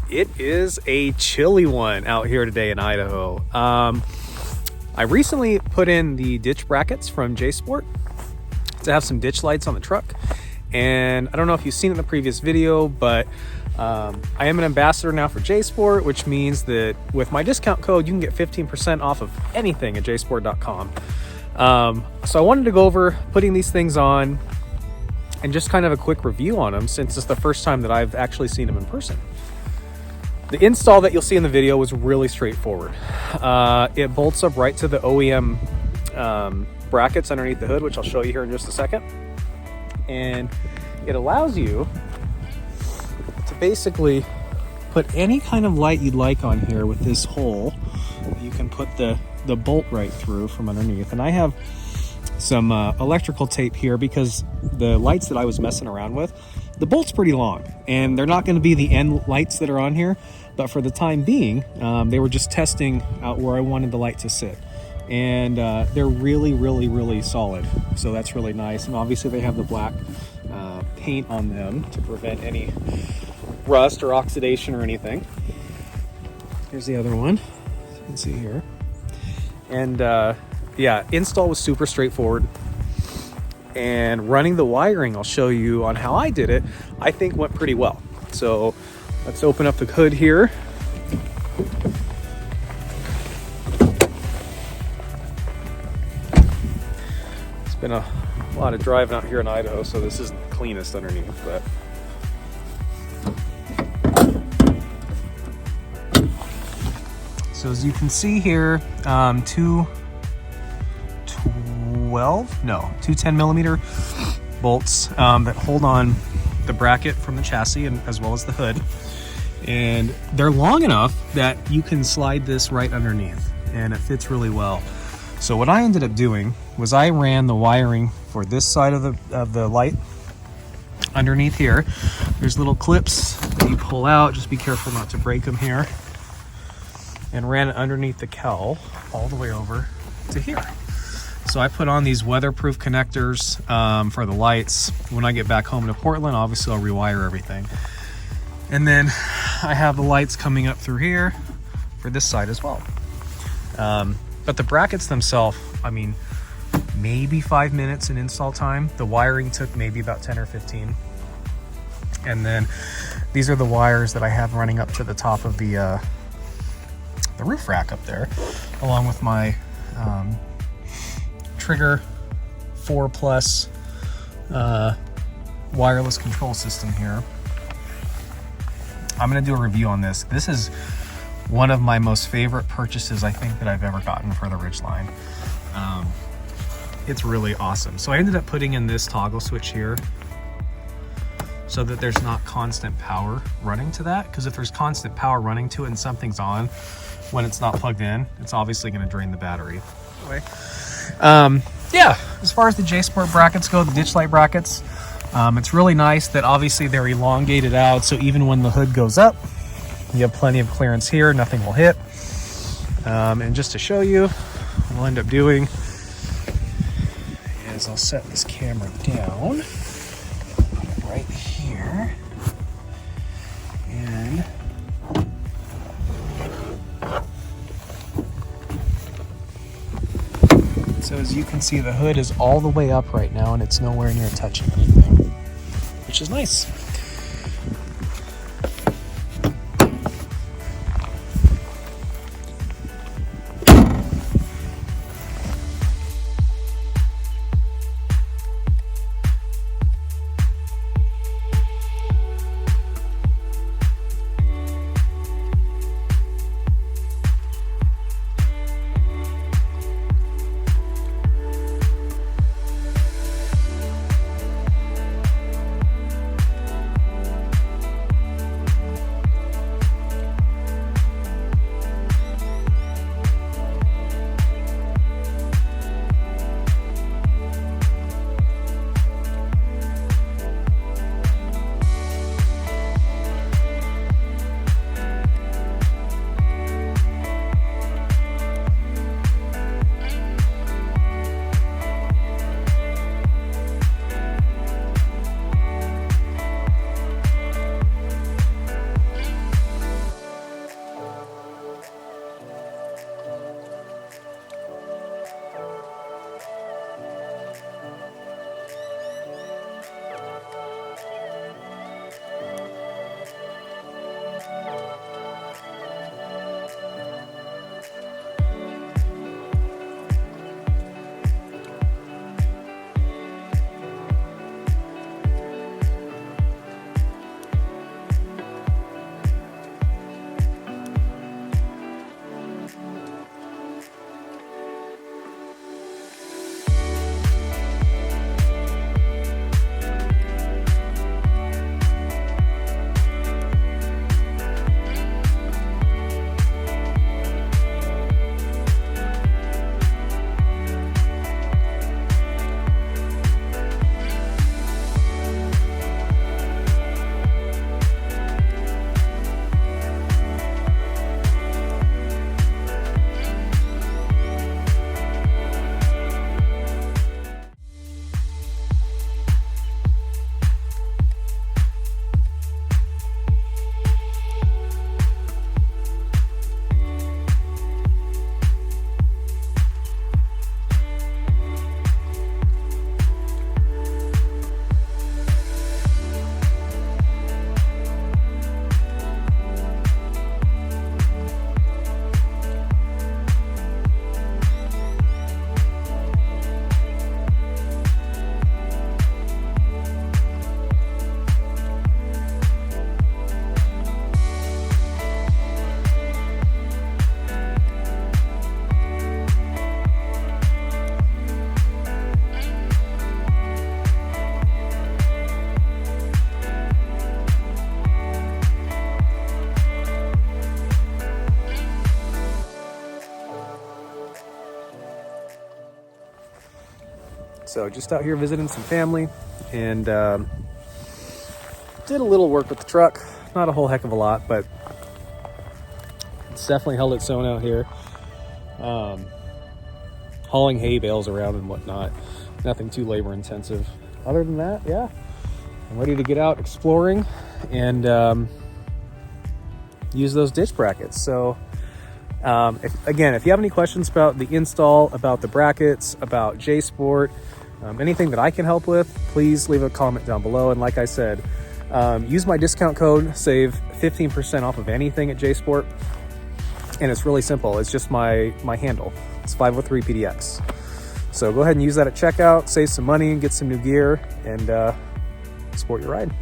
It is a chilly one out here today in Idaho. I recently put in the ditch brackets from JSport to have some ditch lights on the truck. And I don't know if you've seen it in the previous video, but I am an ambassador now for JSport, which means that with my discount code, you can get 15% off of anything at jsport.com. So I wanted to go over putting these things on and just kind of a quick review on them, since it's the first time that I've actually seen them in person. The install that you'll see in the video was really straightforward. It bolts up right to the OEM brackets underneath the hood, which I'll show you here in just a second. And it allows you to basically put any kind of light you'd like on here with this hole. You can put the bolt right through from underneath. And I have some electrical tape here because the lights that I was messing around with, the bolt's pretty long and they're not going to be the end lights that are on here, but for the time being, they were just testing out where I wanted the light to sit. And they're really solid, so that's really nice. And obviously they have the black paint on them to prevent any rust or oxidation or anything. Here's the other one, as you can see here. And yeah, install was super straightforward, and running the wiring, I'll show you on how I did it, I think went pretty well. So let's open up the hood here. It's been a lot of driving out here in Idaho, so this isn't the cleanest underneath, but so as you can see here, two 10 millimeter bolts that hold on the bracket from the chassis and as well as the hood, and they're long enough that you can slide this right underneath and it fits really well. So what I ended up doing was I ran the wiring for this side of the light underneath here. There's little clips that you pull out, just be careful not to break them here, and ran it underneath the cowl all the way over to here. So I put on these weatherproof connectors for the lights. When I get back home to Portland, obviously I'll rewire everything. And then I have the lights coming up through here for this side as well. But the brackets themselves, I mean, maybe 5 minutes in install time. The wiring took maybe about 10 or 15. And then these are the wires that I have running up to the top of the roof rack up there, along with my Trigger 4 Plus wireless control system here. I'm going to do a review on this. This is one of my most favorite purchases I think that I've ever gotten for the Ridgeline. It's really awesome. So I ended up putting in this toggle switch here so that there's not constant power running to that, because if there's constant power running to it and something's on when it's not plugged in, it's obviously going to drain the battery. Anyway, yeah, as far as the JSport brackets go, the ditch light brackets, it's really nice that obviously they're elongated out, so even when the hood goes up, you have plenty of clearance here, nothing will hit. And just to show you, what we'll end up doing is I'll set this camera down right here, and so as you can see, the hood is all the way up right now and it's nowhere near touching anything, which is nice. So just out here visiting some family, and did a little work with the truck. Not a whole heck of a lot, but it's definitely held its own out here. Hauling hay bales around and whatnot. Nothing too labor intensive. Other than that, yeah, I'm ready to get out exploring and use those ditch brackets. So if you have any questions about the install, about the brackets, about JSport, anything that I can help with, please leave a comment down below. And like I said, use my discount code, save 15% off of anything at JSport. And it's really simple. It's just my handle. It's 503PDX. So go ahead and use that at checkout, save some money, get some new gear, and sport your ride.